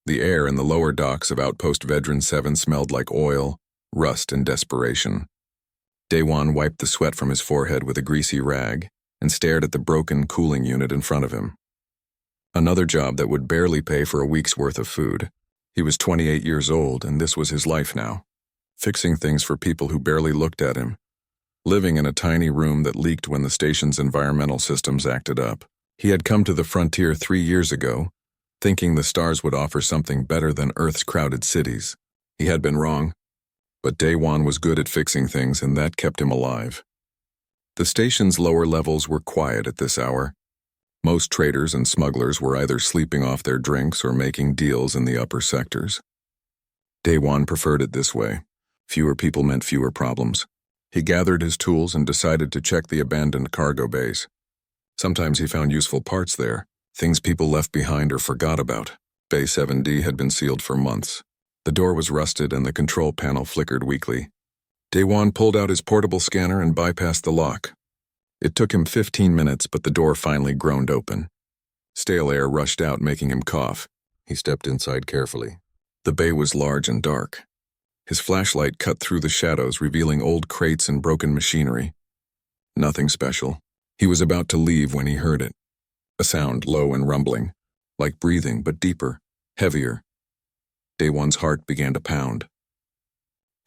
The air in the lower docks of Outpost Vedran 7 smelled like oil, rust, and desperation. Daewon wiped the sweat from his forehead with a greasy rag and stared at the broken cooling unit in front of him. Another job that would barely pay for a week's worth of food. He was 28 years old, and this was his life now. Fixing things for people who barely looked at him. Living in a tiny room that leaked when the station's environmental systems acted up. He had come to the frontier 3 years ago, thinking the stars would offer something better than Earth's crowded cities. He had been wrong, but Daewon was good at fixing things, and that kept him alive. The station's lower levels were quiet at this hour. Most traders and smugglers were either sleeping off their drinks or making deals in the upper sectors. Daewon preferred it this way. Fewer people meant fewer problems. He gathered his tools and decided to check the abandoned cargo bays. Sometimes he found useful parts there, things people left behind or forgot about. Bay 7D had been sealed for months. The door was rusted and the control panel flickered weakly. Daewon pulled out his portable scanner and bypassed the lock. It took him 15 minutes, but the door finally groaned open. Stale air rushed out, making him cough. He stepped inside carefully. The bay was large and dark. His flashlight cut through the shadows, revealing old crates and broken machinery. Nothing special. He was about to leave when he heard it. A sound, low and rumbling, like breathing, but deeper, heavier. Daewon's heart began to pound.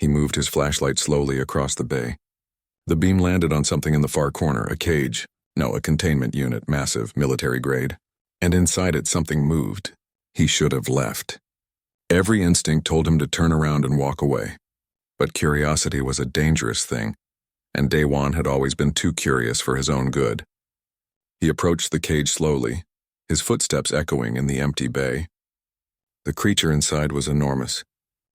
He moved his flashlight slowly across the bay. The beam landed on something in the far corner, a cage. No, a containment unit, massive, military grade. And inside it something moved. He should have left. Every instinct told him to turn around and walk away. But curiosity was a dangerous thing, and Daewon had always been too curious for his own good. He approached the cage slowly, his footsteps echoing in the empty bay. The creature inside was enormous,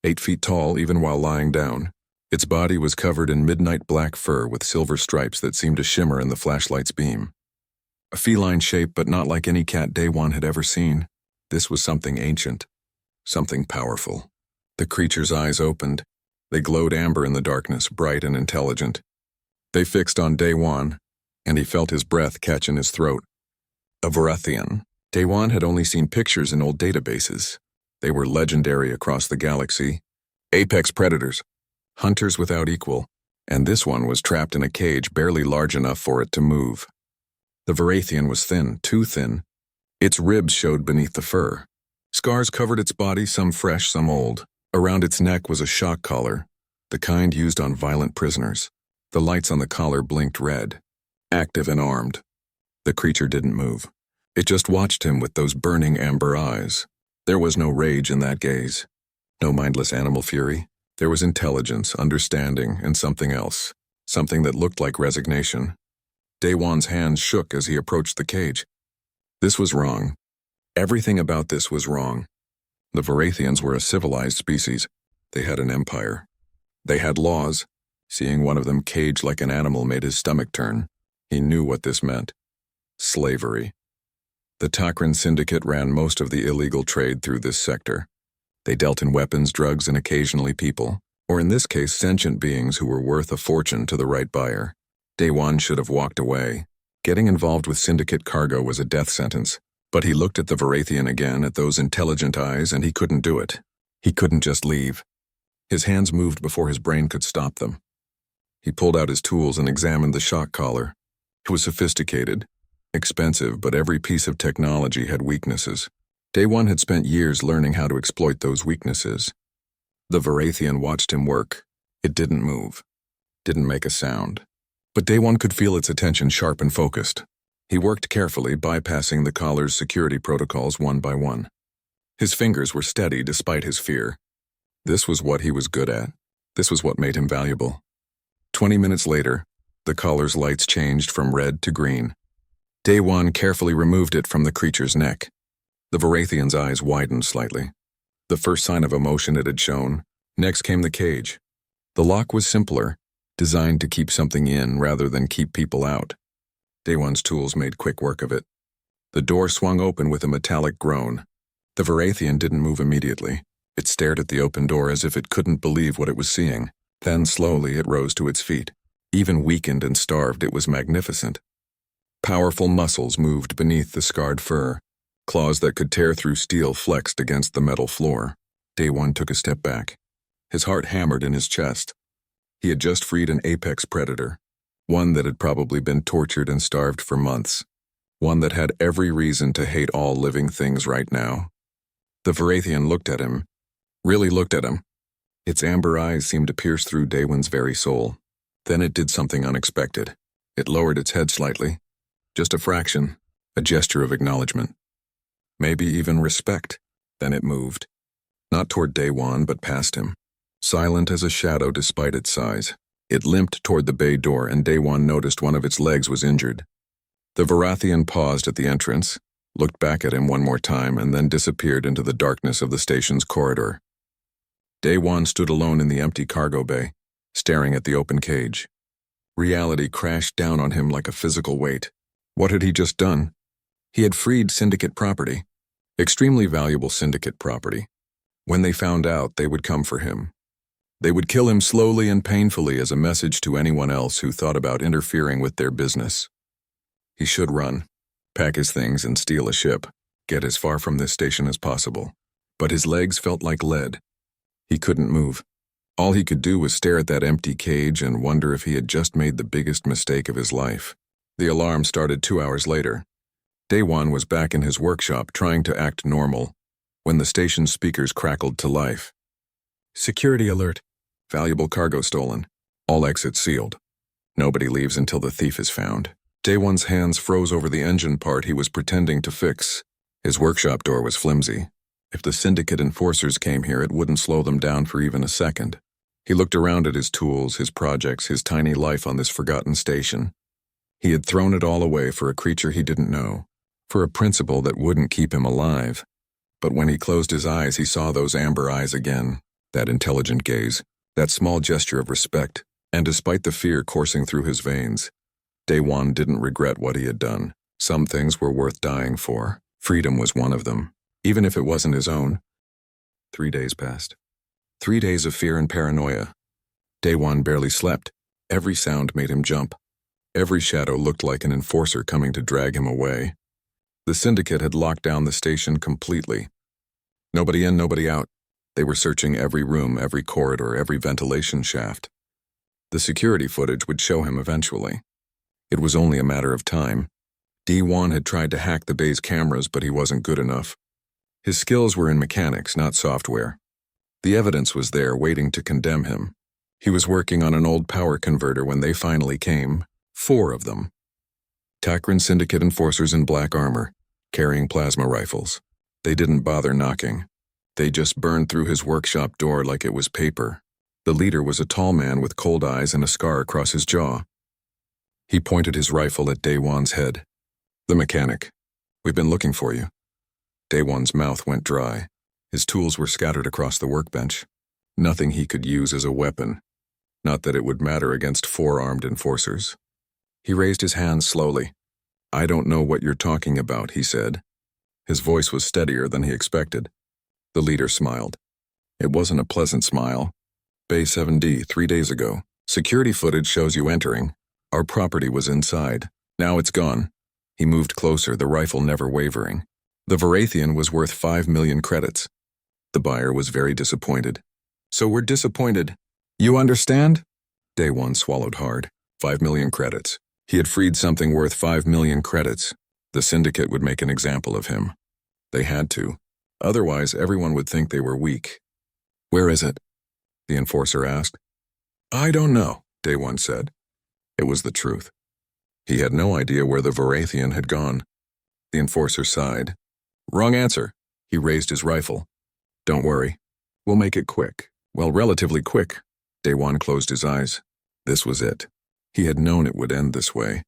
8 feet tall even while lying down. Its body was covered in midnight black fur with silver stripes that seemed to shimmer in the flashlight's beam. A feline shape, but not like any cat Daewon had ever seen. This was something ancient, something powerful. The creature's eyes opened. They glowed amber in the darkness, bright and intelligent. They fixed on Daewon, and he felt his breath catch in his throat. A Varathian. Daewon had only seen pictures in old databases. They were legendary across the galaxy. Apex predators. Hunters without equal. And this one was trapped in a cage barely large enough for it to move. The Varathian was thin, too thin. Its ribs showed beneath the fur. Scars covered its body, some fresh, some old. Around its neck was a shock collar, the kind used on violent prisoners. The lights on the collar blinked red, active and armed. The creature didn't move. It just watched him with those burning amber eyes. There was no rage in that gaze, no mindless animal fury. There was intelligence, understanding, and something else, something that looked like resignation. Daewon's hands shook as he approached the cage. This was wrong. Everything about this was wrong. The Varathians were a civilized species. They had an empire. They had laws. Seeing one of them caged like an animal made his stomach turn. He knew what this meant. Slavery. The Takran Syndicate ran most of the illegal trade through this sector. They dealt in weapons, drugs, and occasionally people, or in this case sentient beings who were worth a fortune to the right buyer. Daewon should have walked away. Getting involved with Syndicate cargo was a death sentence. But he looked at the Varathian again, at those intelligent eyes, and he couldn't do it. He couldn't just leave. His hands moved before his brain could stop them. He pulled out his tools and examined the shock collar. It was sophisticated, expensive, but every piece of technology had weaknesses. Daewon had spent years learning how to exploit those weaknesses. The Varathian watched him work. It didn't move, didn't make a sound. But Daewon could feel its attention sharp and focused. He worked carefully, bypassing the collar's security protocols one by one. His fingers were steady despite his fear. This was what he was good at. This was what made him valuable. 20 minutes later, the collar's lights changed from red to green. Daewon carefully removed it from the creature's neck. The Varathian's eyes widened slightly. The first sign of emotion it had shown. Next came the cage. The lock was simpler, designed to keep something in rather than keep people out. Daewon's tools made quick work of it. The door swung open with a metallic groan. The Varathian didn't move immediately. It stared at the open door as if it couldn't believe what it was seeing. Then slowly it rose to its feet. Even weakened and starved, it was magnificent. Powerful muscles moved beneath the scarred fur. Claws that could tear through steel flexed against the metal floor. Day One took a step back. His heart hammered in his chest. He had just freed an apex predator, one that had probably been tortured and starved for months, one that had every reason to hate all living things right now. The Varathian looked at him, really looked at him. Its amber eyes seemed to pierce through Day One's very soul. Then it did something unexpected. It lowered its head slightly, just a fraction, a gesture of acknowledgement. Maybe even respect. Then it moved. Not toward Day One, but past him. Silent as a shadow despite its size. It limped toward the bay door, and Day One noticed one of its legs was injured. The Varathian paused at the entrance, looked back at him one more time, and then disappeared into the darkness of the station's corridor. Day One stood alone in the empty cargo bay, staring at the open cage. Reality crashed down on him like a physical weight. What had he just done? He had freed Syndicate property. Extremely valuable Syndicate property. When they found out, they would come for him. They would kill him slowly and painfully as a message to anyone else who thought about interfering with their business. He should run, pack his things and steal a ship, get as far from this station as possible. But his legs felt like lead. He couldn't move. All he could do was stare at that empty cage and wonder if he had just made the biggest mistake of his life. The alarm started 2 hours later. Day One was back in his workshop trying to act normal when the station's speakers crackled to life. Security alert. Valuable cargo stolen. All exits sealed. Nobody leaves until the thief is found. Day One's hands froze over the engine part he was pretending to fix. His workshop door was flimsy. If the Syndicate enforcers came here, it wouldn't slow them down for even a second. He looked around at his tools, his projects, his tiny life on this forgotten station. He had thrown it all away for a creature he didn't know, for a principle that wouldn't keep him alive. But when he closed his eyes, he saw those amber eyes again, that intelligent gaze, that small gesture of respect, and despite the fear coursing through his veins, Day One didn't regret what he had done. Some things were worth dying for. Freedom was one of them, even if it wasn't his own. 3 days passed. 3 days of fear and paranoia. Day One barely slept. Every sound made him jump. Every shadow looked like an enforcer coming to drag him away. The Syndicate had locked down the station completely. Nobody in, nobody out. They were searching every room, every corridor, every ventilation shaft. The security footage would show him eventually. It was only a matter of time. D1 had tried to hack the bay's cameras, but he wasn't good enough. His skills were in mechanics, not software. The evidence was there, waiting to condemn him. He was working on an old power converter when they finally came. 4 of them. Takran Syndicate enforcers in black armor, carrying plasma rifles. They didn't bother knocking. They just burned through his workshop door like it was paper. The leader was a tall man with cold eyes and a scar across his jaw. He pointed his rifle at Day One's head. "The mechanic. We've been looking for you." Day One's mouth went dry. His tools were scattered across the workbench. Nothing he could use as a weapon. Not that it would matter against 4 armed enforcers. He raised his hands slowly. "I don't know what you're talking about," he said. His voice was steadier than he expected. The leader smiled. It wasn't a pleasant smile. "Bay 7D, 3 days ago. Security footage shows you entering. Our property was inside. Now it's gone." He moved closer, the rifle never wavering. The Varathian was worth 5 million credits. The buyer was very disappointed. "So we're disappointed. You understand?" Day One swallowed hard. 5 million credits. He had freed something worth 5 million credits. The Syndicate would make an example of him. They had to. Otherwise, everyone would think they were weak. "Where is it?" the enforcer asked. "I don't know," Day One said. It was the truth. He had no idea where the Varathian had gone. The enforcer sighed. "Wrong answer." He raised his rifle. "Don't worry. We'll make it quick. Well, relatively quick." Day One closed his eyes. This was it. He had known it would end this way.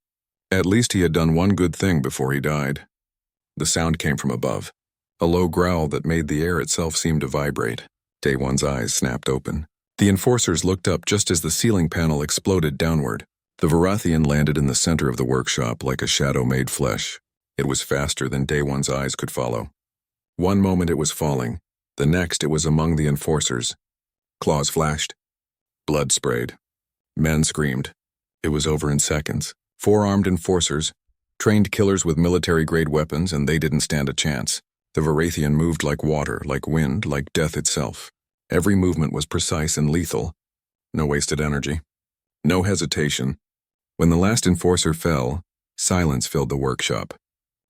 At least he had done one good thing before he died. The sound came from above. A low growl that made the air itself seem to vibrate. Day One's eyes snapped open. The enforcers looked up just as the ceiling panel exploded downward. The Varathian landed in the center of the workshop like a shadow made flesh. It was faster than Day One's eyes could follow. One moment it was falling. The next it was among the enforcers. Claws flashed. Blood sprayed. Men screamed. It was over in seconds. 4 armed enforcers, Trained killers with military-grade weapons, and they didn't stand a chance. The Varathian moved like water, like wind, like death itself. Every movement was precise and lethal. No wasted energy. No hesitation. When the last enforcer fell, silence filled the workshop.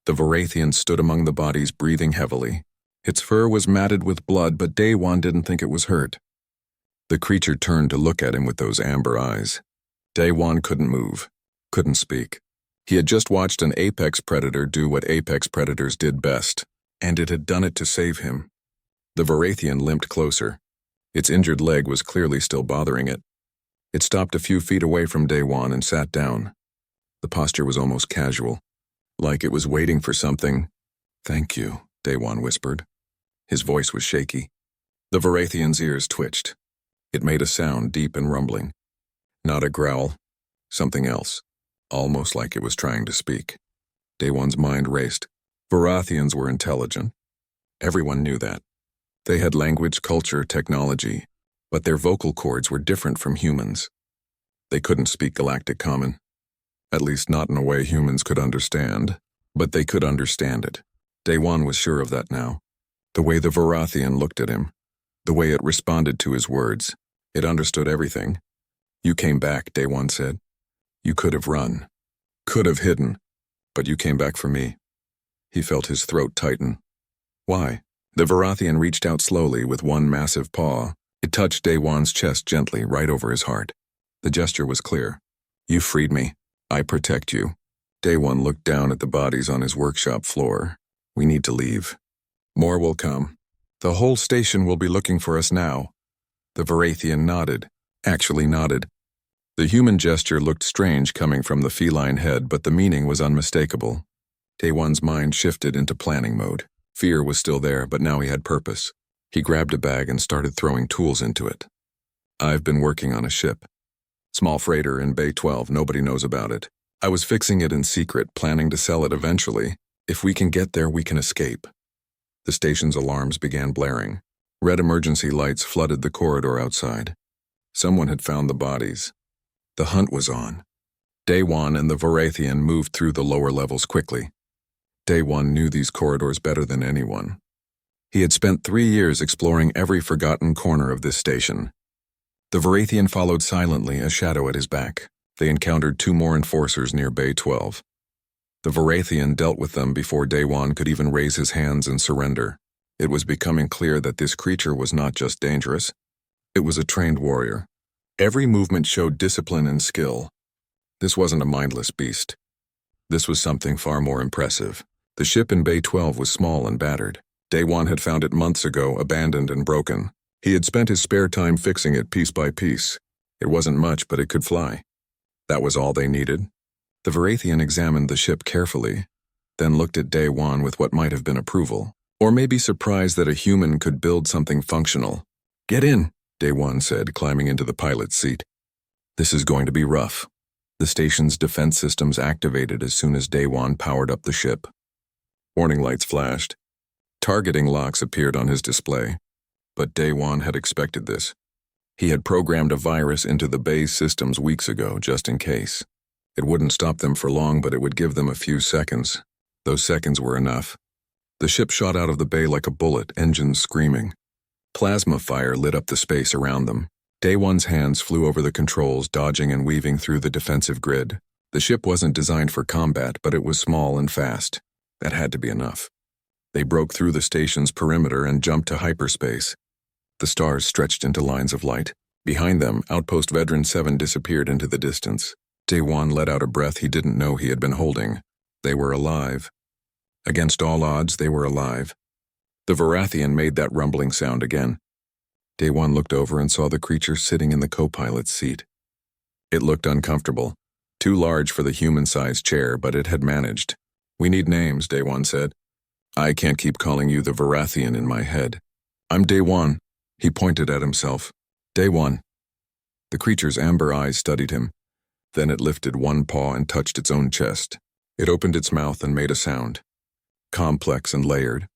The Varathian stood among the bodies, breathing heavily. Its fur was matted with blood, but Daewon didn't think it was hurt. The creature turned to look at him with those amber eyes. Daewon couldn't move, couldn't speak. He had just watched an apex predator do what apex predators did best, and it had done it to save him. The Varathian limped closer. Its injured leg was clearly still bothering it. It stopped a few feet away from Daewon and sat down. The posture was almost casual, like it was waiting for something. "Thank you," Daewon whispered. His voice was shaky. The Varathian's ears twitched. It made a sound, deep and rumbling. Not a growl, something else, almost like it was trying to speak. Daewon's mind raced. Varathians were intelligent. Everyone knew that. They had language, culture, technology, but their vocal cords were different from humans. They couldn't speak Galactic Common. At least not in a way humans could understand, but they could understand it. Daewon was sure of that now. The way the Varathian looked at him, the way it responded to his words, it understood everything. "You came back," Daewon said. "You could have run, could have hidden, but you came back for me." He felt his throat tighten. "Why?" The Varathian reached out slowly with one massive paw. It touched Daewon's chest gently, right over his heart. The gesture was clear. "You freed me. I protect you." Daewon looked down at the bodies on his workshop floor. "We need to leave. More will come. The whole station will be looking for us now." The Varathian nodded, actually nodded. The human gesture looked strange coming from the feline head, but the meaning was unmistakable. Daewon's mind shifted into planning mode. Fear was still there, but now he had purpose. He grabbed a bag and started throwing tools into it. "I've been working on a ship. Small freighter in Bay 12, nobody knows about it. I was fixing it in secret, planning to sell it eventually. If we can get there, we can escape." The station's alarms began blaring. Red emergency lights flooded the corridor outside. Someone had found the bodies. The hunt was on. Daewon and the Varathian moved through the lower levels quickly. Daewon knew these corridors better than anyone. He had spent 3 years exploring every forgotten corner of this station. The Varathian followed silently, a shadow at his back. They encountered 2 more enforcers near Bay 12. The Varathian dealt with them before Daewon could even raise his hands and surrender. It was becoming clear that this creature was not just dangerous. It was a trained warrior. Every movement showed discipline and skill. This wasn't a mindless beast. This was something far more impressive. The ship in Bay 12 was small and battered. Daewon had found it months ago, abandoned and broken. He had spent his spare time fixing it piece by piece. It wasn't much, but it could fly. That was all they needed. The Varathian examined the ship carefully, then looked at Daewon with what might have been approval, or maybe surprised that a human could build something functional. "Get in," Daewon said, climbing into the pilot's seat. "This is going to be rough." The station's defense systems activated as soon as Daewon powered up the ship. Warning lights flashed. Targeting locks appeared on his display. But Daewon had expected this. He had programmed a virus into the bay's systems weeks ago, just in case. It wouldn't stop them for long, but it would give them a few seconds. Those seconds were enough. The ship shot out of the bay like a bullet, engines screaming. Plasma fire lit up the space around them. Daewon's hands flew over the controls, dodging and weaving through the defensive grid. The ship wasn't designed for combat, but it was small and fast. That had to be enough. They broke through the station's perimeter and jumped to hyperspace. The stars stretched into lines of light. Behind them, Outpost Vedran 7 disappeared into the distance. Daewon let out a breath he didn't know he had been holding. They were alive. Against all odds, they were alive. The Varathian made that rumbling sound again. Daewon looked over and saw the creature sitting in the co-pilot's seat. It looked uncomfortable, too large for the human-sized chair, but it had managed. "We need names," Daewon said. "I can't keep calling you the Varathian in my head. I'm Daewon." He pointed at himself. "Daewon." The creature's amber eyes studied him. Then it lifted one paw and touched its own chest. It opened its mouth and made a sound. Complex and layered,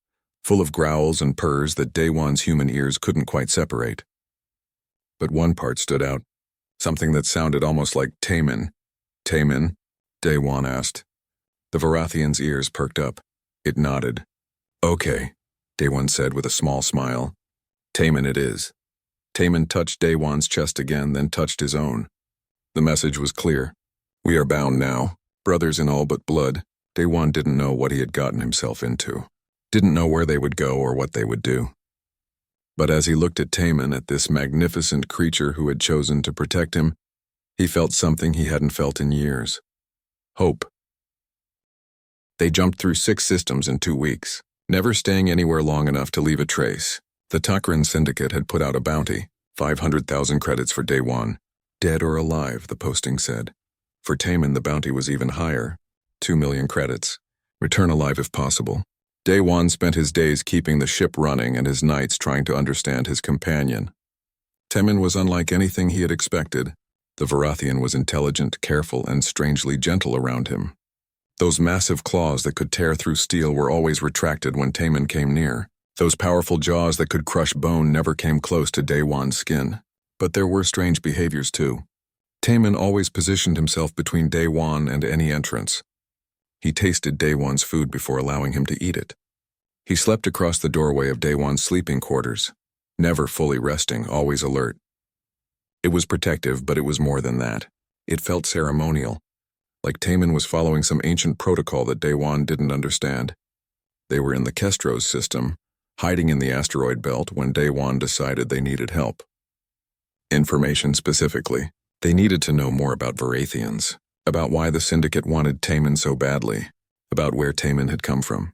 full of growls and purrs that Daewon's human ears couldn't quite separate. But one part stood out, something that sounded almost like Taemin. "Taemin?" Daewon asked. The Varathian's ears perked up. It nodded. Okay, Daewon said with a small smile. Taemin it is. Taemin touched Daewon's chest again, then touched his own. The message was clear. We are bound now, brothers in all but blood. Daewon didn't know what he had gotten himself into. Didn't know where they would go or what they would do. But as he looked at Taemin, at this magnificent creature who had chosen to protect him, he felt something he hadn't felt in years. Hope. They jumped through 6 systems in 2 weeks, never staying anywhere long enough to leave a trace. The Takran Syndicate had put out a bounty, 500,000 credits for Daewon. Dead or alive, the posting said. For Taemin, the bounty was even higher, 2 million credits. Return alive if possible. Daewon spent his days keeping the ship running and his nights trying to understand his companion. Taemin was unlike anything he had expected. The Varathian was intelligent, careful, and strangely gentle around him. Those massive claws that could tear through steel were always retracted when Taemin came near. Those powerful jaws that could crush bone never came close to Daewon's skin. But there were strange behaviors too. Taemin always positioned himself between Daewon and any entrance. He tasted Daewon's food before allowing him to eat it. He slept across the doorway of Daewon's sleeping quarters, never fully resting, always alert. It was protective, but it was more than that. It felt ceremonial, like Taemin was following some ancient protocol that Daewon didn't understand. They were in the Kestro's system, hiding in the asteroid belt when Daewon decided they needed help. Information specifically. They needed to know more about Varathians, about why the Syndicate wanted Taemin so badly, about where Taemin had come from.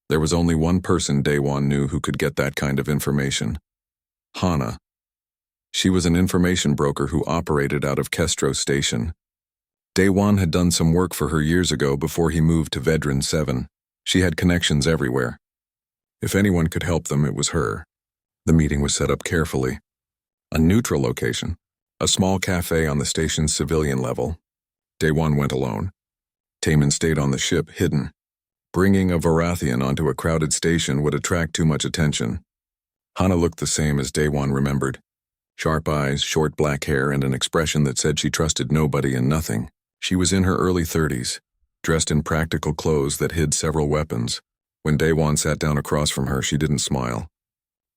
There was only one person Daewon knew who could get that kind of information. Hana. She was an information broker who operated out of Kestro Station. Daewon had done some work for her years ago before he moved to Vedran 7. She had connections everywhere. If anyone could help them, it was her. The meeting was set up carefully. A neutral location, a small cafe on the station's civilian level. Daewon went alone. Taemin stayed on the ship, hidden. Bringing a Varathian onto a crowded station would attract too much attention. Hana looked the same as Daewon remembered. Sharp eyes, short black hair, and an expression that said she trusted nobody and nothing. She was in her early 30s, dressed in practical clothes that hid several weapons. When Daewon sat down across from her, she didn't smile.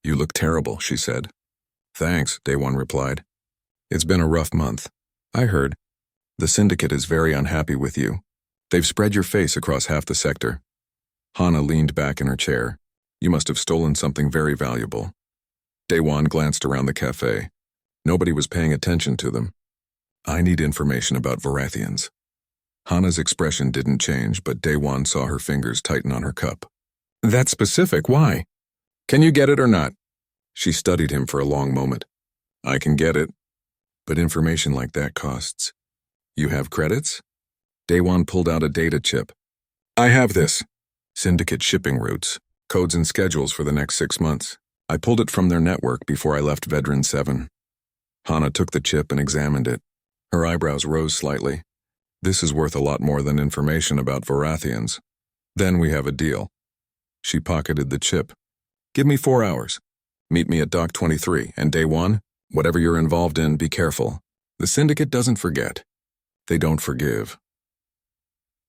You look terrible, she said. Thanks, Daewon replied. It's been a rough month. I heard. The Syndicate is very unhappy with you. They've spread your face across half the sector. Hana leaned back in her chair. You must have stolen something very valuable. Daewon glanced around the cafe. Nobody was paying attention to them. I need information about Varathians. Hana's expression didn't change, but Daewon saw her fingers tighten on her cup. That's specific, why? Can you get it or not? She studied him for a long moment. I can get it. But information like that costs. You have credits? Daewon pulled out a data chip. I have this. Syndicate shipping routes, codes and schedules for the next 6 months. I pulled it from their network before I left Vedran 7. Hana took the chip and examined it. Her eyebrows rose slightly. This is worth a lot more than information about Varathians. Then we have a deal. She pocketed the chip. Give me 4 hours. Meet me at Dock 23, and Daewon, whatever you're involved in, be careful. The Syndicate doesn't forget. They don't forgive.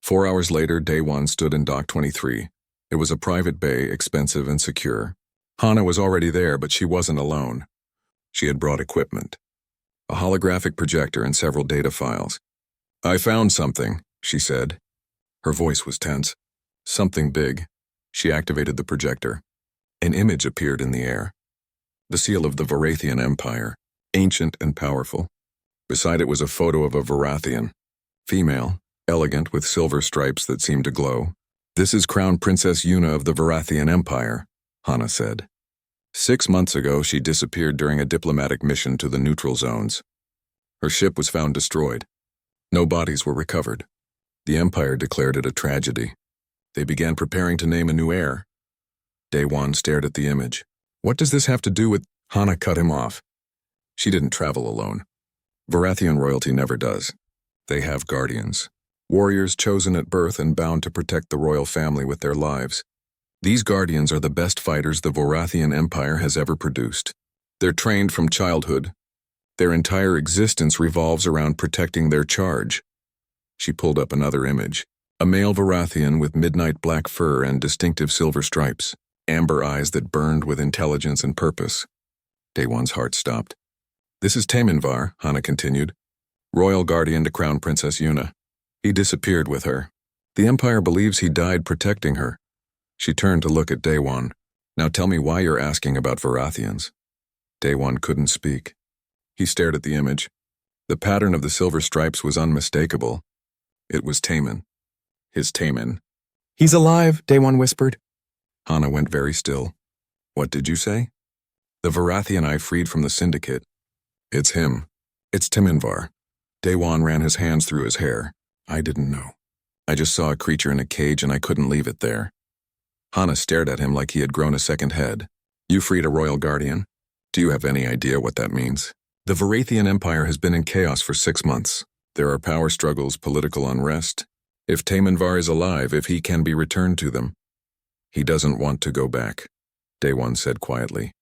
4 hours later, Daewon stood in Dock 23. It was a private bay, expensive and secure. Hana was already there, but she wasn't alone. She had brought equipment. A holographic projector and several data files. I found something, she said. Her voice was tense. Something big. She activated the projector. An image appeared in the air. The seal of the Varathian Empire, ancient and powerful. Beside it was a photo of a Varathian. Female, elegant with silver stripes that seemed to glow. This is Crown Princess Yuna of the Varathian Empire, Hana said. 6 months ago, she disappeared during a diplomatic mission to the neutral zones. Her ship was found destroyed. No bodies were recovered. The Empire declared it a tragedy. They began preparing to name a new heir. Daewon stared at the image. What does this have to do with... Hana cut him off. She didn't travel alone. Varathian royalty never does. They have guardians. Warriors chosen at birth and bound to protect the royal family with their lives. These guardians are the best fighters the Varathian Empire has ever produced. They're trained from childhood. Their entire existence revolves around protecting their charge. She pulled up another image. A male Varathian with midnight black fur and distinctive silver stripes, amber eyes that burned with intelligence and purpose. Daewon's heart stopped. This is Taminvar, Hana continued, royal guardian to Crown Princess Yuna. He disappeared with her. The Empire believes he died protecting her. She turned to look at Daewon. Now tell me why you're asking about Varathians. Daewon couldn't speak. He stared at the image. The pattern of the silver stripes was unmistakable. It was Tamin. His Tamin. He's alive, Daewon whispered. Hana went very still. What did you say? The Varathian I freed from the Syndicate. It's him. It's Taminvar. Daewon ran his hands through his hair. I didn't know. I just saw a creature in a cage and I couldn't leave it there. Hana stared at him like he had grown a second head. You freed a royal guardian? Do you have any idea what that means? The Varathian Empire has been in chaos for 6 months. There are power struggles, political unrest. If Taminvar is alive, if he can be returned to them. He doesn't want to go back, Daewon said quietly.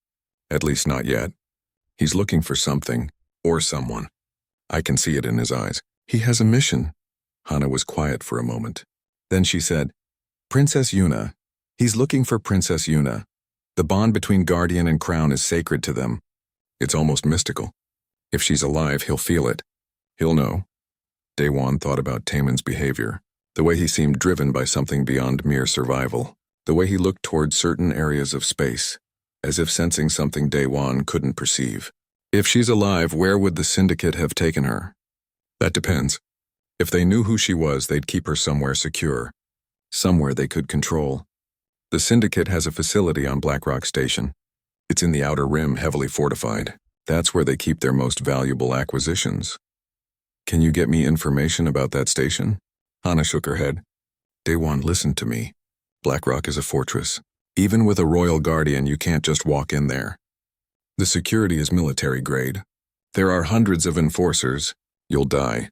At least not yet. He's looking for something, or someone. I can see it in his eyes. He has a mission. Hana was quiet for a moment. Then she said, Princess Yuna. He's looking for Princess Yuna. The bond between Guardian and Crown is sacred to them. It's almost mystical. If she's alive, he'll feel it. He'll know. Daewon thought about Tamin's behavior, the way he seemed driven by something beyond mere survival, the way he looked toward certain areas of space, as if sensing something Daewon couldn't perceive. If she's alive, where would the Syndicate have taken her? That depends. If they knew who she was, they'd keep her somewhere secure, somewhere they could control. The Syndicate has a facility on Blackrock Station. It's in the Outer Rim, heavily fortified. That's where they keep their most valuable acquisitions. Can you get me information about that station? Hana shook her head. Daewon, listen to me. Blackrock is a fortress. Even with a royal guardian, you can't just walk in there. The security is military grade. There are hundreds of enforcers. You'll die.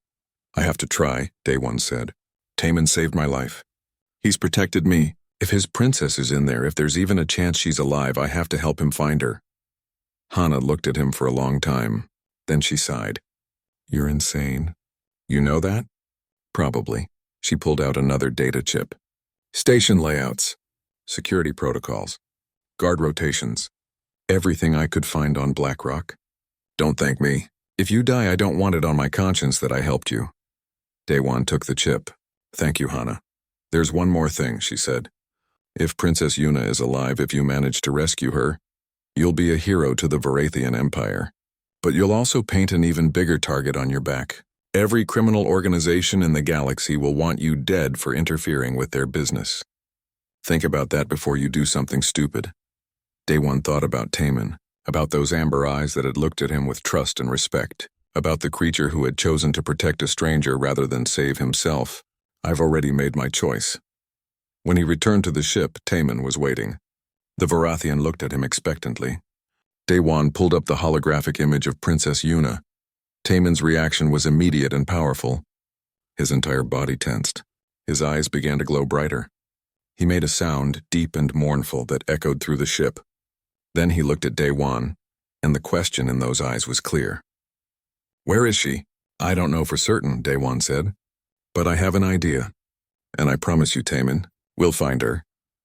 I have to try, Daewon said. Tamin saved my life. He's protected me. If his princess is in there, if there's even a chance she's alive, I have to help him find her. Hana looked at him for a long time. Then she sighed. You're insane. You know that? Probably. She pulled out another data chip. Station layouts. Security protocols. Guard rotations. Everything I could find on Blackrock. Don't thank me. If you die, I don't want it on my conscience that I helped you. Daewon took the chip. Thank you, Hana. There's one more thing, she said. If Princess Yuna is alive, if you manage to rescue her, you'll be a hero to the Varathian Empire. But you'll also paint an even bigger target on your back. Every criminal organization in the galaxy will want you dead for interfering with their business. Think about that before you do something stupid. Daewon thought about Tamin, about those amber eyes that had looked at him with trust and respect, about the creature who had chosen to protect a stranger rather than save himself. I've already made my choice. When he returned to the ship, Tamin was waiting. The Varathian looked at him expectantly. Daewon pulled up the holographic image of Princess Yuna. Tamin's reaction was immediate and powerful. His entire body tensed. His eyes began to glow brighter. He made a sound, deep and mournful, that echoed through the ship. Then he looked at Daewon, and the question in those eyes was clear. Where is she? I don't know for certain, Daewon said. But I have an idea. And I promise you, Tamin, we'll find her.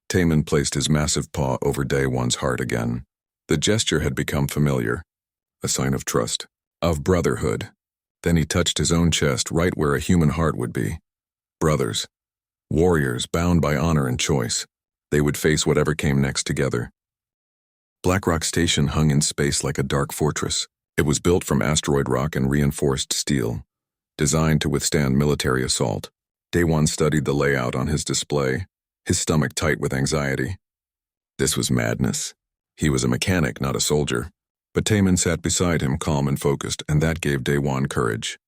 Tamin placed his massive paw over Daewon's heart again. The gesture had become familiar, a sign of trust, of brotherhood. Then he touched his own chest right where a human heart would be. Brothers, warriors bound by honor and choice. They would face whatever came next together. Blackrock Station hung in space like a dark fortress. It was built from asteroid rock and reinforced steel, designed to withstand military assault. Daewon studied the layout on his display, his stomach tight with anxiety. This was madness. He was a mechanic, not a soldier. But Tamin sat beside him, calm and focused, and that gave Daewon courage.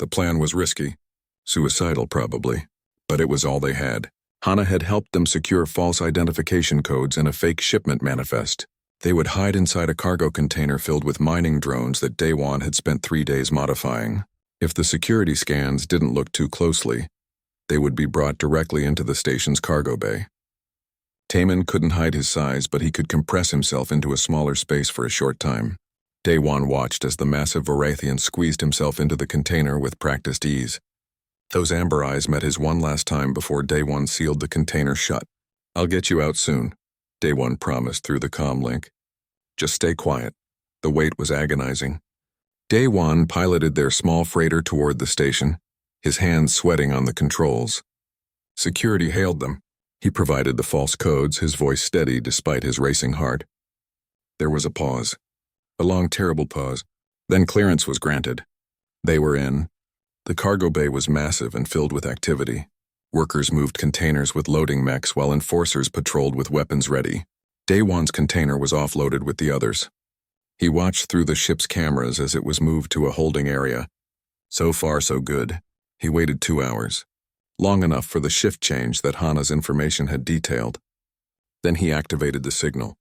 The plan was risky, suicidal probably, but it was all they had. Hana had helped them secure false identification codes and a fake shipment manifest. They would hide inside a cargo container filled with mining drones that Daewon had spent 3 days modifying. If the security scans didn't look too closely, they would be brought directly into the station's cargo bay. Tamin couldn't hide his size, but he could compress himself into a smaller space for a short time. Daewon watched as the massive Varathian squeezed himself into the container with practiced ease. Those amber eyes met his one last time before Day One sealed the container shut. "I'll get you out soon," Day One promised through the comm link. "Just stay quiet." The wait was agonizing. Day One piloted their small freighter toward the station, his hands sweating on the controls. Security hailed them. He provided the false codes, his voice steady despite his racing heart. There was a pause. A long, terrible pause. Then clearance was granted. They were in. The cargo bay was massive and filled with activity. Workers moved containers with loading mechs while enforcers patrolled with weapons ready. Day One's container was offloaded with the others. He watched through the ship's cameras as it was moved to a holding area. So far, so good. He waited 2 hours. Long enough for the shift change that Hana's information had detailed. Then he activated the signal.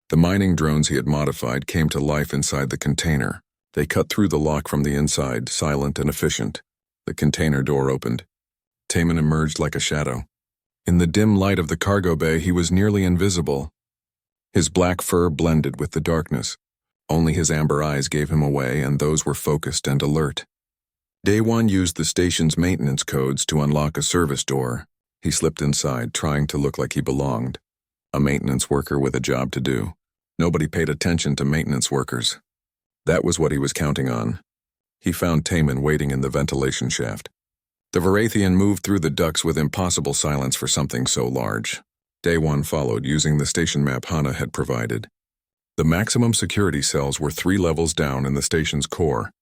The mining drones he had modified came to life inside the container. They cut through the lock from the inside, silent and efficient. The container door opened. Taman emerged like a shadow. In the dim light of the cargo bay, he was nearly invisible. His black fur blended with the darkness. Only his amber eyes gave him away, and those were focused and alert. Day One used the station's maintenance codes to unlock a service door. He slipped inside, trying to look like he belonged. A maintenance worker with a job to do. Nobody paid attention to maintenance workers. That was what he was counting on. He found Taman waiting in the ventilation shaft. The Varathian moved through the ducts with impossible silence for something so large. Day One followed, using the station map Hana had provided. The maximum security cells were 3 levels down in the station's core.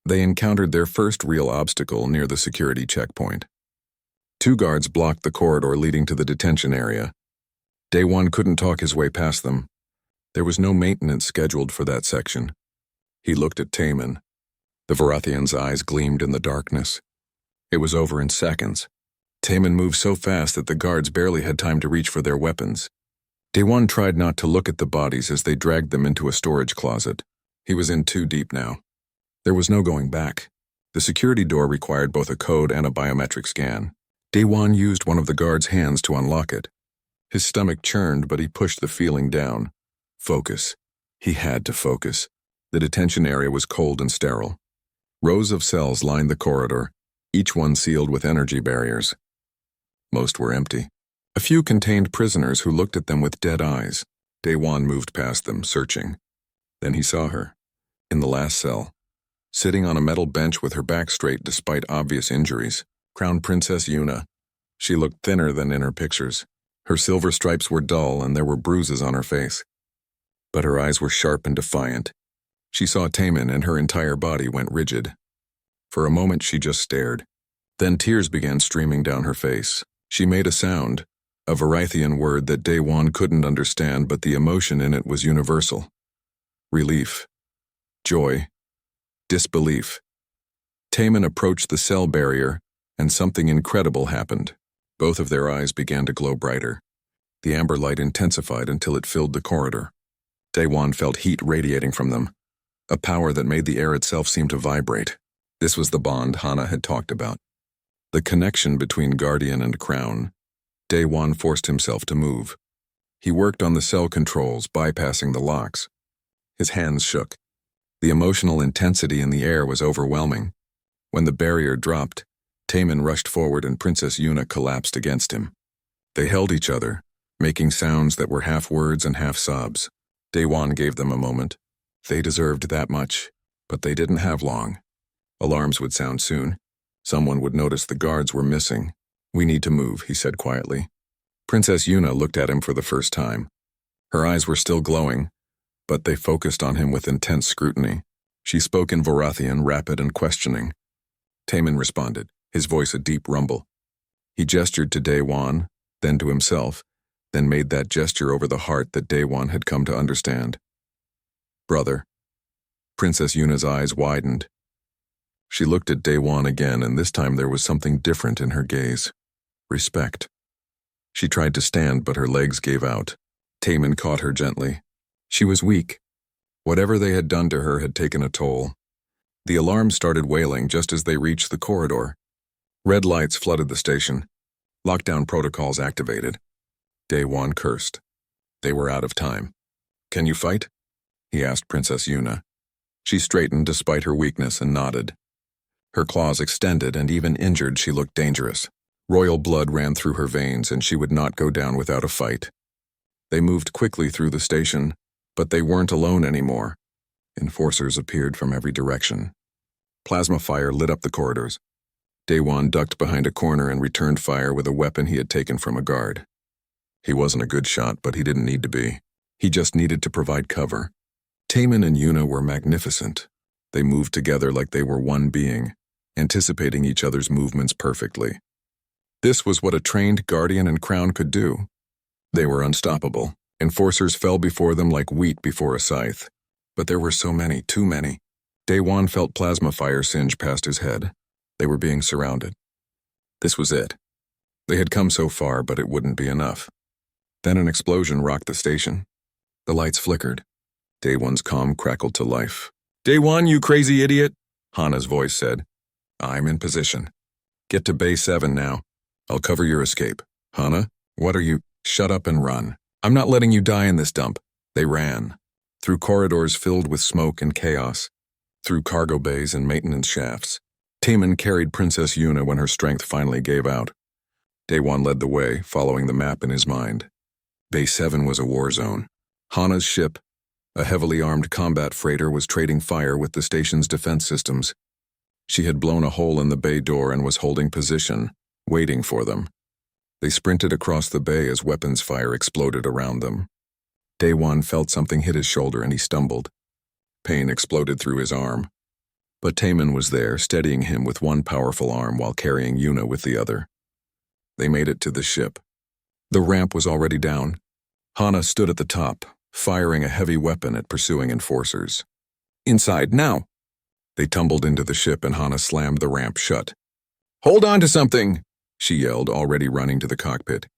They encountered their first real obstacle near the security checkpoint. 2 guards blocked the corridor leading to the detention area. Day One couldn't talk his way past them. There was no maintenance scheduled for that section. He looked at Taman. The Varathian's eyes gleamed in the darkness. It was over in seconds. Taman moved so fast that the guards barely had time to reach for their weapons. Day One tried not to look at the bodies as they dragged them into a storage closet. He was in too deep now. There was no going back. The security door required both a code and a biometric scan. Day One used one of the guard's hands to unlock it. His stomach churned, but he pushed the feeling down. Focus. He had to focus. The detention area was cold and sterile. Rows of cells lined the corridor, each one sealed with energy barriers. Most were empty. A few contained prisoners who looked at them with dead eyes. Day One moved past them, searching. Then he saw her. In the last cell. Sitting on a metal bench with her back straight despite obvious injuries. Crown Princess Yuna. She looked thinner than in her pictures. Her silver stripes were dull and there were bruises on her face. But her eyes were sharp and defiant. She saw Taman and her entire body went rigid. For a moment she just stared. Then tears began streaming down her face. She made a sound, a Varathian word that Day One couldn't understand, but the emotion in it was universal. Relief. Joy. Disbelief. Taman approached the cell barrier, and something incredible happened. Both of their eyes began to glow brighter. The amber light intensified until it filled the corridor. Day One felt heat radiating from them, a power that made the air itself seem to vibrate. This was the bond Hana had talked about. The connection between Guardian and Crown. Day One forced himself to move. He worked on the cell controls, bypassing the locks. His hands shook. The emotional intensity in the air was overwhelming. When the barrier dropped, Taman rushed forward and Princess Yuna collapsed against him. They held each other, making sounds that were half words and half sobs. Day One gave them a moment. They deserved that much, but they didn't have long. Alarms would sound soon. Someone would notice the guards were missing. "We need to move," he said quietly. Princess Yuna looked at him for the first time. Her eyes were still glowing, but they focused on him with intense scrutiny. She spoke in Varathian, rapid and questioning. Taman responded, his voice a deep rumble. He gestured to Day One, then to himself, then made that gesture over the heart that Day One had come to understand. "Brother." Princess Yuna's eyes widened. She looked at Day One again, and this time there was something different in her gaze. Respect. She tried to stand, but her legs gave out. Taman caught her gently. She was weak. Whatever they had done to her had taken a toll. The alarm started wailing just as they reached the corridor. Red lights flooded the station. Lockdown protocols activated. Day One cursed. They were out of time. "Can you fight?" he asked Princess Yuna. She straightened despite her weakness and nodded. Her claws extended, and even injured she looked dangerous. Royal blood ran through her veins, and she would not go down without a fight. They moved quickly through the station, but they weren't alone anymore. Enforcers appeared from every direction. Plasma fire lit up the corridors. Daewon ducked behind a corner and returned fire with a weapon he had taken from a guard. He wasn't a good shot, but he didn't need to be. He just needed to provide cover. Taemin and Yuna were magnificent. They moved together like they were one being, anticipating each other's movements perfectly. This was what a trained guardian and crown could do. They were unstoppable. Enforcers fell before them like wheat before a scythe. But there were so many, too many. Daewon felt plasma fire singe past his head. They were being surrounded. This was it. They had come so far, but it wouldn't be enough. Then an explosion rocked the station. The lights flickered. Daewon's comm crackled to life. "Daewon, you crazy idiot," Hana's voice said. "I'm in position. Get to Bay 7 now. I'll cover your escape." "Hana, what are you—" "Shut up and run. I'm not letting you die in this dump." They ran. Through corridors filled with smoke and chaos. Through cargo bays and maintenance shafts. Taemin carried Princess Yuna when her strength finally gave out. Daewon led the way, following the map in his mind. Bay 7 was a war zone. Hana's ship, a heavily armed combat freighter, was trading fire with the station's defense systems. She had blown a hole in the bay door and was holding position, waiting for them. They sprinted across the bay as weapons fire exploded around them. Daewon felt something hit his shoulder and he stumbled. Pain exploded through his arm. But Taemin was there, steadying him with one powerful arm while carrying Yuna with the other. They made it to the ship. The ramp was already down. Hana stood at the top, firing a heavy weapon at pursuing enforcers. "Inside, now!" They tumbled into the ship and Hana slammed the ramp shut. "Hold on to something!" she yelled, already running to the cockpit.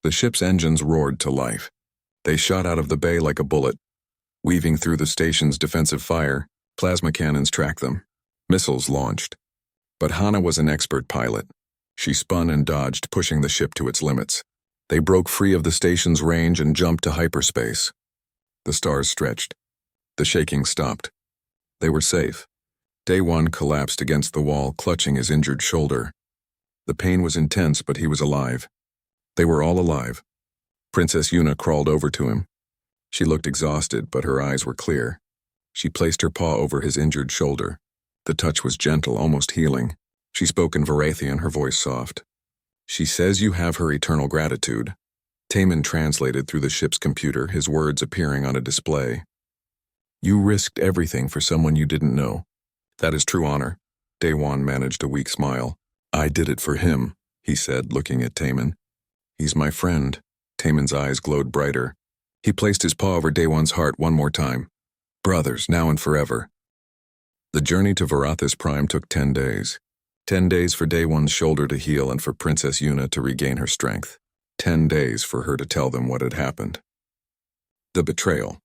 The ship's engines roared to life. They shot out of the bay like a bullet. Weaving through the station's defensive fire, plasma cannons tracked them. Missiles launched. But Hana was an expert pilot. She spun and dodged, pushing the ship to its limits. They broke free of the station's range and jumped to hyperspace. The stars stretched. The shaking stopped. They were safe. Daewon collapsed against the wall, clutching his injured shoulder. The pain was intense, but he was alive. They were all alive. Princess Yuna crawled over to him. She looked exhausted, but her eyes were clear. She placed her paw over his injured shoulder. The touch was gentle, almost healing. She spoke in Varathian, her voice soft. "She says you have her eternal gratitude." Taemin translated through the ship's computer, his words appearing on a display. "You risked everything for someone you didn't know." "That is true honor." Daewon managed a weak smile. "I did it for him," he said, looking at Taemin. "He's my friend." Taemin's eyes glowed brighter. He placed his paw over Daewon's heart one more time. "Brothers, now and forever." The journey to Varathis Prime took 10 days. 10 days for Daewon's shoulder to heal and for Princess Yuna to regain her strength. 10 days for her to tell them what had happened. The betrayal.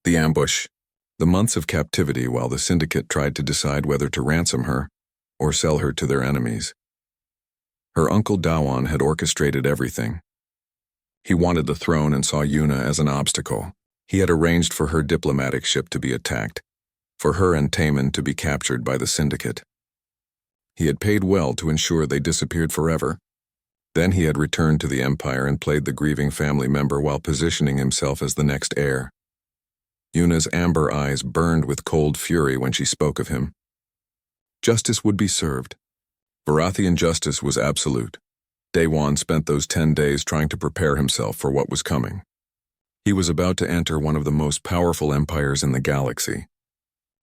The ambush. The months of captivity while the Syndicate tried to decide whether to ransom her or sell her to their enemies. Her uncle Daewon had orchestrated everything. He wanted the throne and saw Yuna as an obstacle. He had arranged for her diplomatic ship to be attacked, for her and Taemin to be captured by the Syndicate. He had paid well to ensure they disappeared forever. Then he had returned to the Empire and played the grieving family member while positioning himself as the next heir. Yuna's amber eyes burned with cold fury when she spoke of him. Justice would be served. Varathian justice was absolute. Daewon spent those 10 days trying to prepare himself for what was coming. He was about to enter one of the most powerful empires in the galaxy.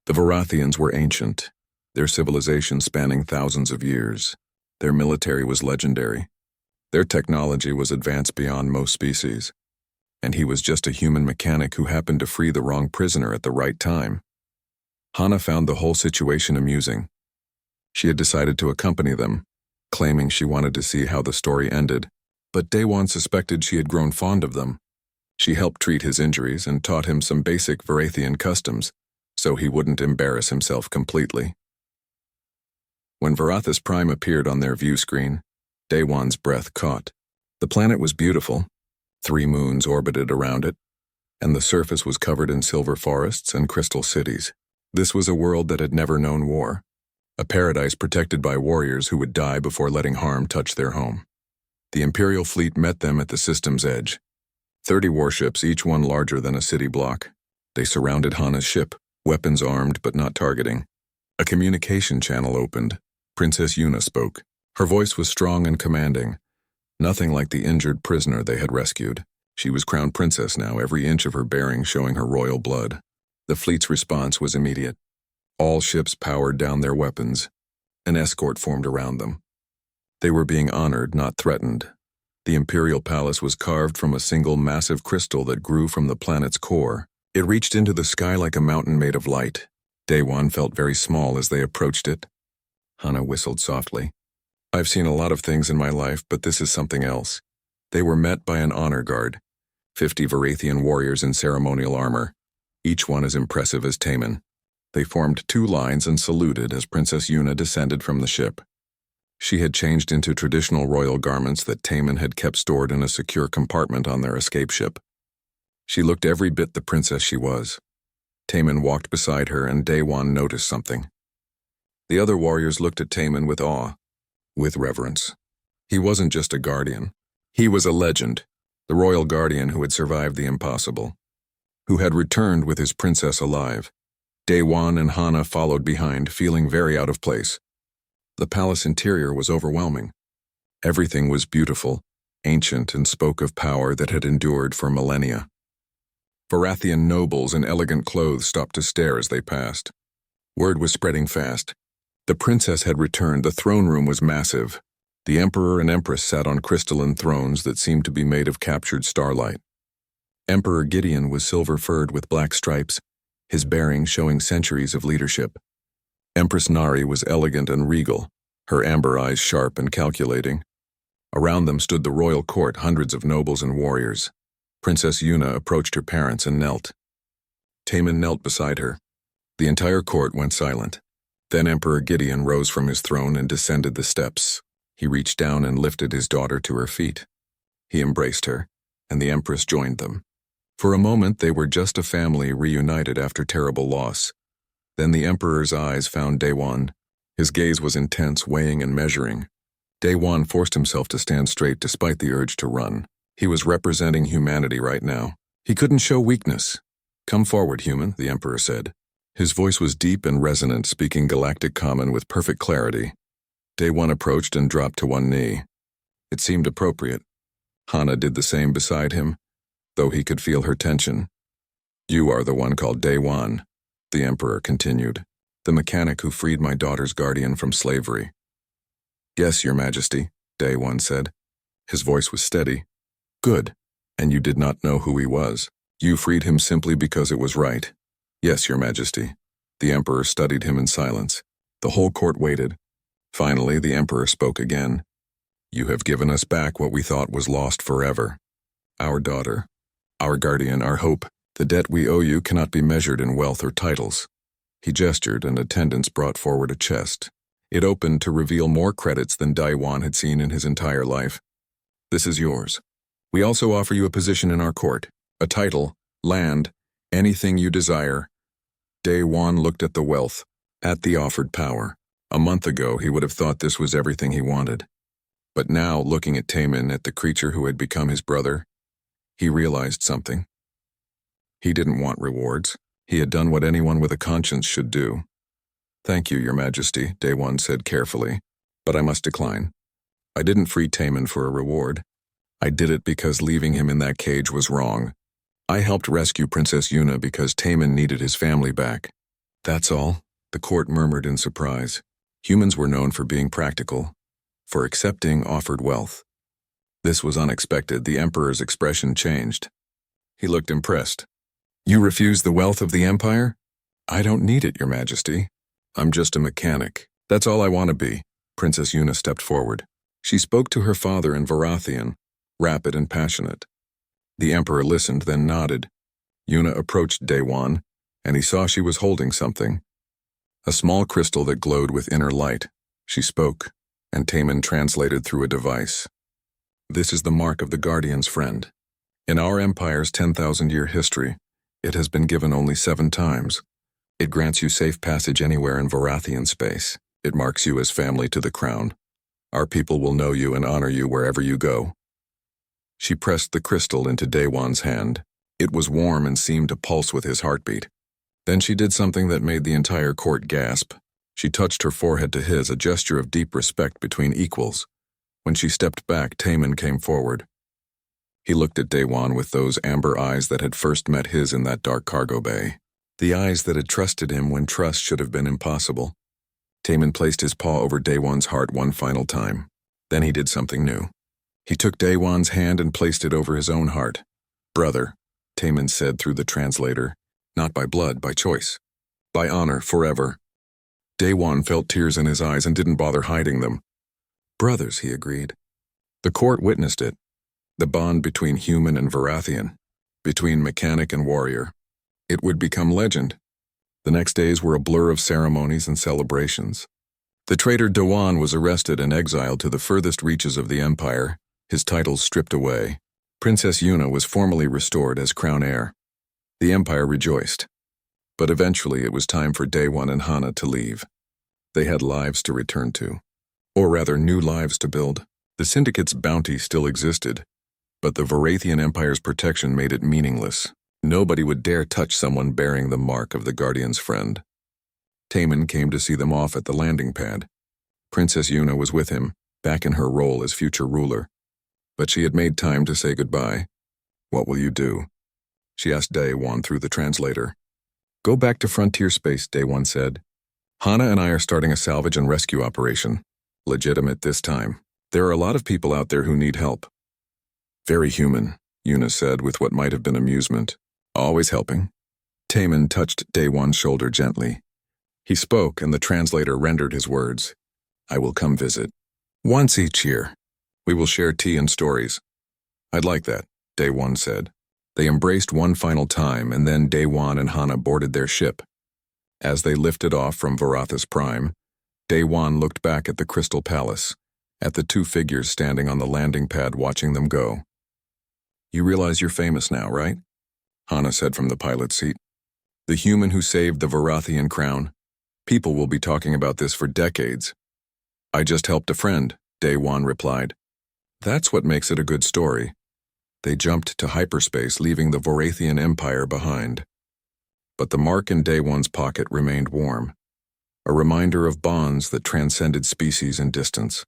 The Varathians were ancient, their civilization spanning thousands of years. Their military was legendary. Their technology was advanced beyond most species. And he was just a human mechanic who happened to free the wrong prisoner at the right time. Hana found the whole situation amusing. She had decided to accompany them, claiming she wanted to see how the story ended, but Daewon suspected she had grown fond of them. She helped treat his injuries and taught him some basic Varathian customs, so he wouldn't embarrass himself completely. When Varathis Prime appeared on their view screen, Daewon's breath caught. The planet was beautiful. 3 moons orbited around it, and the surface was covered in silver forests and crystal cities. This was a world that had never known war. a paradise protected by warriors who would die before letting harm touch their home. The Imperial fleet met them at the system's edge. 30 warships, each one larger than a city block. They surrounded Hana's ship, weapons armed but not targeting. A communication channel opened. Princess Yuna spoke. Her voice was strong and commanding. Nothing like the injured prisoner they had rescued. She was crowned princess now, every inch of her bearing showing her royal blood. The fleet's response was immediate. All ships powered down their weapons. An escort formed around them. They were being honored, not threatened. The Imperial Palace was carved from a single massive crystal that grew from the planet's core. It reached into the sky like a mountain made of light. Daewon felt very small as they approached it. Hana whistled softly. I've seen a lot of things in my life, but this is something else. They were met by an honor guard. 50 Varathian warriors in ceremonial armor. Each one as impressive as Taemin. They formed 2 lines and saluted as Princess Yuna descended from the ship. She had changed into traditional royal garments that Taemin had kept stored in a secure compartment on their escape ship. She looked every bit the princess she was. Taemin walked beside her and Daewon noticed something. The other warriors looked at Taemin with awe, with reverence. He wasn't just a guardian. He was a legend, the royal guardian who had survived the impossible, who had returned with his princess alive. Daewon and Hana followed behind, feeling very out of place. The palace interior was overwhelming. Everything was beautiful, ancient, and spoke of power that had endured for millennia. Varathian nobles in elegant clothes stopped to stare as they passed. Word was spreading fast. The princess had returned. The throne room was massive. The emperor and empress sat on crystalline thrones that seemed to be made of captured starlight. Emperor Gideon was silver-furred with black stripes, his bearing showing centuries of leadership. Empress Nari was elegant and regal, her amber eyes sharp and calculating. Around them stood the royal court, hundreds of nobles and warriors. Princess Yuna approached her parents and knelt. Taemin knelt beside her. The entire court went silent. Then Emperor Gideon rose from his throne and descended the steps. He reached down and lifted his daughter to her feet. He embraced her, and the Empress joined them. For a moment they were just a family reunited after terrible loss. Then the Emperor's eyes found Daewon. His gaze was intense, weighing and measuring. Daewon forced himself to stand straight despite the urge to run. He was representing humanity right now. He couldn't show weakness. Come forward, human, the Emperor said. His voice was deep and resonant, speaking galactic common with perfect clarity. Daewon approached and dropped to one knee. It seemed appropriate. Hana did the same beside him, though he could feel her tension. You are the one called Daewon, the Emperor continued, the mechanic who freed my daughter's guardian from slavery. Yes, Your Majesty, Daewon said. His voice was steady. Good. And you did not know who he was. You freed him simply because it was right. Yes, Your Majesty. The Emperor studied him in silence. The whole court waited. Finally, the Emperor spoke again. You have given us back what we thought was lost forever. Our daughter, our guardian, our hope. The debt we owe you cannot be measured in wealth or titles. He gestured, and attendants brought forward a chest. It opened to reveal more credits than Daewon had seen in his entire life. This is yours. We also offer you a position in our court, a title, land, anything you desire. Daewon looked at the wealth, at the offered power. A month ago, he would have thought this was everything he wanted. But now, looking at Taemin, at the creature who had become his brother, he realized something. He didn't want rewards. He had done what anyone with a conscience should do. Thank you, Your Majesty, Daewon said carefully, but I must decline. I didn't free Taemin for a reward. I did it because leaving him in that cage was wrong. I helped rescue Princess Yuna because Taemin needed his family back. That's all, the court murmured in surprise. Humans were known for being practical, for accepting offered wealth. This was unexpected. The Emperor's expression changed. He looked impressed. You refuse the wealth of the Empire? I don't need it, Your Majesty. I'm just a mechanic. That's all I want to be. Princess Yuna stepped forward. She spoke to her father in Varathian, rapid and passionate. The Emperor listened, then nodded. Yuna approached Daewon, and he saw she was holding something. A small crystal that glowed with inner light. She spoke, and Taemin translated through a device. This is the mark of the Guardian's friend. In our Empire's 10,000-year history, it has been given only 7 times. It grants you safe passage anywhere in Varathian space. It marks you as family to the crown. Our people will know you and honor you wherever you go." She pressed the crystal into Daewon's hand. It was warm and seemed to pulse with his heartbeat. Then she did something that made the entire court gasp. She touched her forehead to his, a gesture of deep respect between equals. When she stepped back, Taemin came forward. He looked at Daewon with those amber eyes that had first met his in that dark cargo bay. The eyes that had trusted him when trust should have been impossible. Taemin placed his paw over Daewon's heart one final time. Then he did something new. He took Daewon's hand and placed it over his own heart. "Brother," Taemin said through the translator, "not by blood, by choice. By honor, forever." Daewon felt tears in his eyes and didn't bother hiding them. "Brothers," he agreed. The court witnessed it. The bond between human and Varathian, between mechanic and warrior. It would become legend. The next days were a blur of ceremonies and celebrations. The traitor Daewon was arrested and exiled to the furthest reaches of the empire, his titles stripped away. Princess Yuna was formally restored as crown heir. The empire rejoiced. But eventually it was time for Daewon and Hana to leave. They had lives to return to. Or rather, new lives to build. The Syndicate's bounty still existed, but the Varathian Empire's protection made it meaningless. Nobody would dare touch someone bearing the mark of the Guardian's friend. Taemin came to see them off at the landing pad. Princess Yuna was with him, back in her role as future ruler. But she had made time to say goodbye. "What will you do?" she asked Daewon through the translator. "Go back to frontier space," Daewon said. "Hana and I are starting a salvage and rescue operation. Legitimate this time. There are a lot of people out there who need help." "Very human," Yuna said with what might have been amusement. "Always helping." Taemin touched Daewon's shoulder gently. He spoke, and the translator rendered his words. "I will come visit. Once each year. We will share tea and stories." "I'd like that," Daewon said. They embraced one final time, and then Daewon and Hana boarded their ship. As they lifted off from Varathas Prime, Daewon looked back at the Crystal Palace, at the two figures standing on the landing pad watching them go. "You realize you're famous now, right?" Hana said from the pilot's seat. "The human who saved the Varathian crown. People will be talking about this for decades." "I just helped a friend," Daewon replied. "That's what makes it a good story." They jumped to hyperspace, leaving the Varathian Empire behind. But the mark in Daewon's pocket remained warm, a reminder of bonds that transcended species and distance.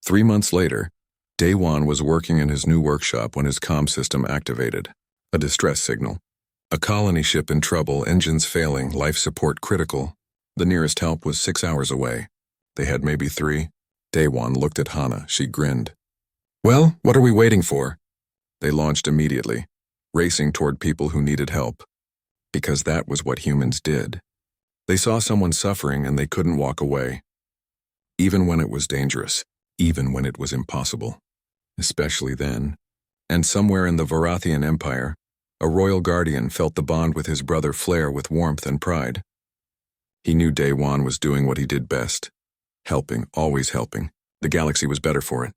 3 months later, Daewon was working in his new workshop when his comm system activated. A distress signal. A colony ship in trouble, engines failing, life support critical. The nearest help was 6 hours away. They had maybe 3. Daewon looked at Hana. She grinned. "Well, what are we waiting for?" They launched immediately, racing toward people who needed help. Because that was what humans did. They saw someone suffering and they couldn't walk away. Even when it was dangerous, even when it was impossible. Especially then. And somewhere in the Varathian Empire, a royal guardian felt the bond with his brother flare with warmth and pride. He knew Daewon was doing what he did best. Helping, always helping. The galaxy was better for it.